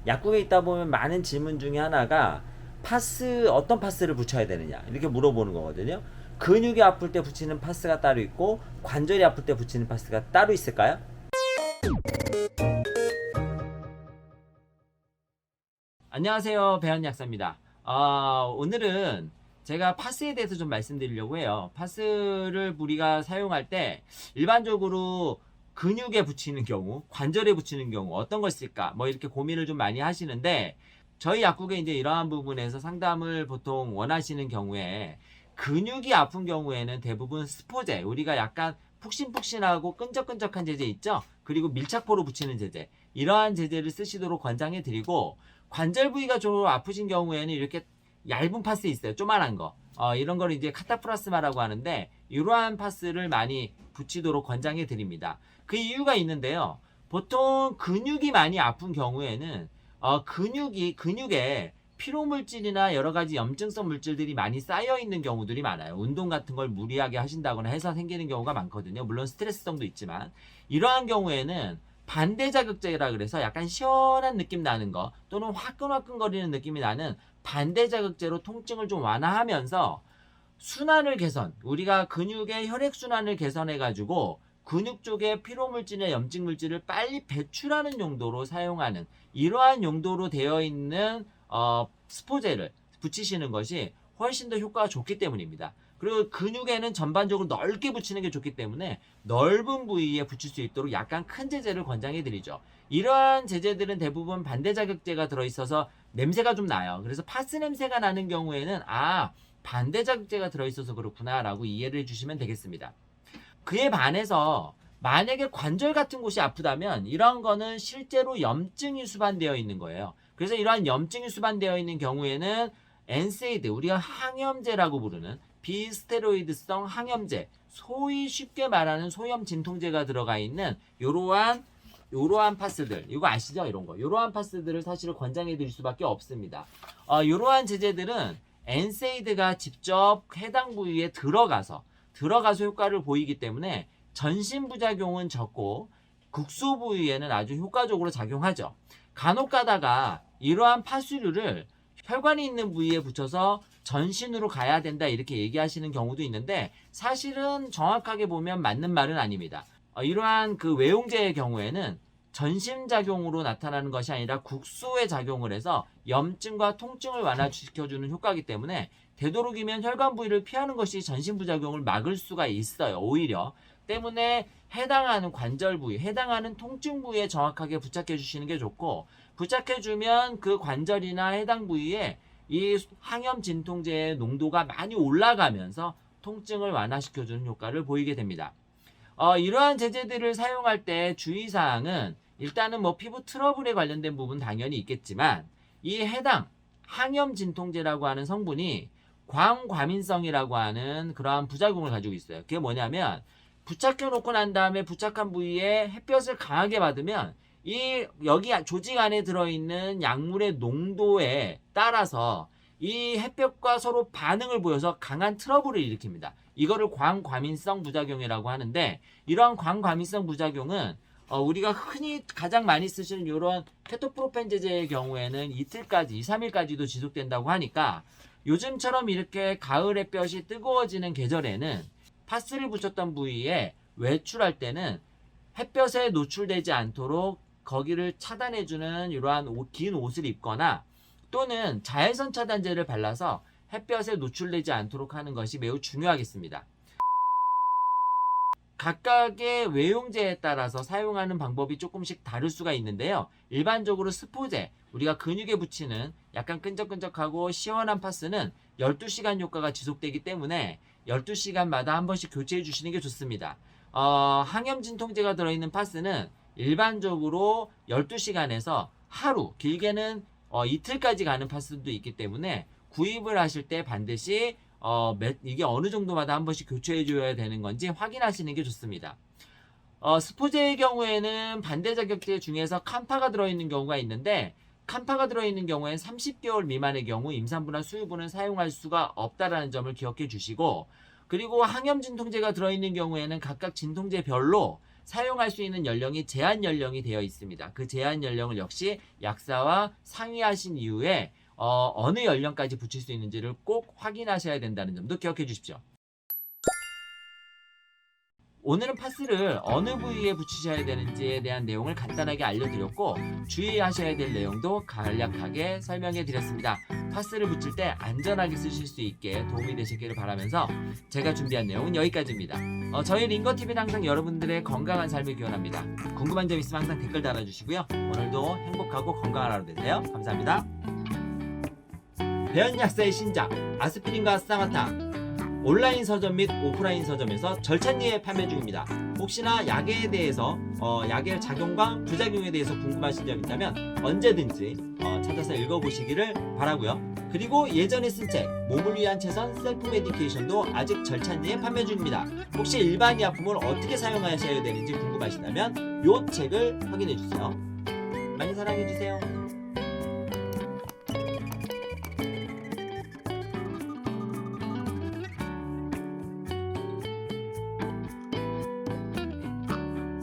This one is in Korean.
약국에 있다 보면 많은 질문 중에 하나가 파스 어떤 파스를 붙여야 되느냐 이렇게 물어보는 거거든요. 근육이 아플 때 붙이는 파스가 따로 있고 관절이 아플 때 붙이는 파스가 따로 있을까요? 안녕하세요, 배현약사입니다. 오늘은 제가 파스에 대해서 좀 말씀드리려고 해요. 파스를 우리가 사용할 때 일반적으로 근육에 붙이는 경우, 관절에 붙이는 경우 어떤 걸 쓸까? 뭐 이렇게 고민을 좀 많이 하시는데 저희 약국에 이제 이러한 부분에서 상담을 보통 원하시는 경우에 근육이 아픈 경우에는 대부분 스포제, 우리가 약간 푹신푹신하고 끈적끈적한 제제 있죠? 그리고 밀착포로 붙이는 제제, 이러한 제제를 쓰시도록 권장해 드리고 관절 부위가 좀 아프신 경우에는 이렇게 얇은 파스 있어요. 조만한 거. 이런 걸 이제 카타플라스마라고 하는데 이러한 파스를 많이 붙이도록 권장해 드립니다. 그 이유가 있는데요. 보통 근육이 많이 아픈 경우에는 근육에 피로물질이나 여러 가지 염증성 물질들이 많이 쌓여 있는 경우들이 많아요. 운동 같은 걸 무리하게 하신다거나 해서 생기는 경우가 많거든요. 물론 스트레스성도 있지만 이러한 경우에는 반대 자극제라 그래서 약간 시원한 느낌 나는 거 또는 화끈화끈거리는 느낌이 나는 반대 자극제로 통증을 좀 완화하면서 순환을 개선, 우리가 근육의 혈액순환을 개선해 가지고 근육 쪽에 피로물질이나 염증물질을 빨리 배출하는 용도로 사용하는 이러한 용도로 되어 있는 스포제를 붙이시는 것이 훨씬 더 효과가 좋기 때문입니다. 그리고 근육에는 전반적으로 넓게 붙이는 게 좋기 때문에 넓은 부위에 붙일 수 있도록 약간 큰 제제를 권장해 드리죠. 이러한 제제들은 대부분 반대 자극제가 들어있어서 냄새가 좀 나요. 그래서 파스 냄새가 나는 경우에는 반대 자극제가 들어있어서 그렇구나 라고 이해를 해주시면 되겠습니다. 그에 반해서 만약에 관절 같은 곳이 아프다면 이런 거는 실제로 염증이 수반되어 있는 거예요. 그래서 이러한 염증이 수반되어 있는 경우에는 엔세이드, 우리가 항염제라고 부르는 비스테로이드성 항염제, 소위 쉽게 말하는 소염 진통제가 들어가 있는 요러한 파스들, 이거 아시죠? 이런 거. 요러한 파스들을 사실 권장해 드릴 수밖에 없습니다. 요러한 제제들은 엔세이드가 직접 해당 부위에 들어가서 효과를 보이기 때문에 전신 부작용은 적고 국소 부위에는 아주 효과적으로 작용하죠. 간혹 가다가 이러한 파수류를 혈관이 있는 부위에 붙여서 전신으로 가야 된다 이렇게 얘기하시는 경우도 있는데 사실은 정확하게 보면 맞는 말은 아닙니다. 이러한 그 외용제의 경우에는 전신작용으로 나타나는 것이 아니라 국소에 작용을 해서 염증과 통증을 완화시켜주는 효과이기 때문에 되도록이면 혈관 부위를 피하는 것이 전신부작용을 막을 수가 있어요. 오히려 때문에 해당하는 관절 부위, 해당하는 통증 부위에 정확하게 부착해 주시는 게 좋고 부착해 주면 그 관절이나 해당 부위에 이 항염 진통제의 농도가 많이 올라가면서 통증을 완화시켜주는 효과를 보이게 됩니다. 이러한 제제들을 사용할 때 주의사항은 일단은 뭐 피부 트러블에 관련된 부분 당연히 있겠지만 이 해당 항염 진통제라고 하는 성분이 광과민성이라고 하는 그러한 부작용을 가지고 있어요. 그게 뭐냐면 부착해 놓고 난 다음에 부착한 부위에 햇볕을 강하게 받으면 이 여기 조직 안에 들어있는 약물의 농도에 따라서 이 햇볕과 서로 반응을 보여서 강한 트러블을 일으킵니다. 이거를 광과민성 부작용이라고 하는데 이러한 광과민성 부작용은 우리가 흔히 가장 많이 쓰시는 이런 케토프로펜 제제의 경우에는 이틀까지, 2, 3일까지도 지속된다고 하니까 요즘처럼 이렇게 가을 햇볕이 뜨거워지는 계절에는 파스를 붙였던 부위에 외출할 때는 햇볕에 노출되지 않도록 거기를 차단해주는 이러한 긴 옷을 입거나 또는 자외선 차단제를 발라서 햇볕에 노출되지 않도록 하는 것이 매우 중요하겠습니다. 각각의 외용제에 따라서 사용하는 방법이 조금씩 다를 수가 있는데요. 일반적으로 스포제, 우리가 근육에 붙이는 약간 끈적끈적하고 시원한 파스는 12시간 효과가 지속되기 때문에 12시간마다 한 번씩 교체해 주시는 게 좋습니다. 항염 진통제가 들어있는 파스는 일반적으로 12시간에서 하루, 길게는 이틀까지 가는 파스도 있기 때문에 구입을 하실 때 반드시 이게 어느 정도마다 한 번씩 교체해 줘야 되는 건지 확인하시는 게 좋습니다. 스포제의 경우에는 반대 자극제 중에서 캄파가 들어있는 경우가 있는데 캄파가 들어있는 경우에는 30개월 미만의 경우 임산부나 수유부는 사용할 수가 없다라는 점을 기억해 주시고 그리고 항염 진통제가 들어있는 경우에는 각각 진통제별로 사용할 수 있는 연령이 제한 연령이 되어 있습니다. 그 제한 연령을 역시 약사와 상의하신 이후에 어느 연령까지 붙일 수 있는지를 꼭 확인하셔야 된다는 점도 기억해 주십시오. 오늘은 파스를 어느 부위에 붙이셔야 되는지에 대한 내용을 간단하게 알려드렸고 주의하셔야 될 내용도 간략하게 설명해 드렸습니다. 파스를 붙일 때 안전하게 쓰실 수 있게 도움이 되시기를 바라면서 제가 준비한 내용은 여기까지입니다. 저희 링거TV는 항상 여러분들의 건강한 삶을 기원합니다. 궁금한 점 있으면 항상 댓글 달아주시고요. 오늘도 행복하고 건강한 하루 되세요. 감사합니다. 배연약사의 신작 아스피린과 쌍화탕 온라인 서점 및 오프라인 서점에서 절찬리에 판매 중입니다. 혹시나 약에 대해서 약의 작용과 부작용에 대해서 궁금하신 점 있다면 언제든지 찾아서 읽어보시기를 바라고요. 그리고 예전에 쓴 책 몸을 위한 최선 셀프 메디케이션도 아직 절찬리에 판매 중입니다. 혹시 일반 약품을 어떻게 사용하셔야 되는지 궁금하시다면 이 책을 확인해 주세요. 많이 사랑해 주세요.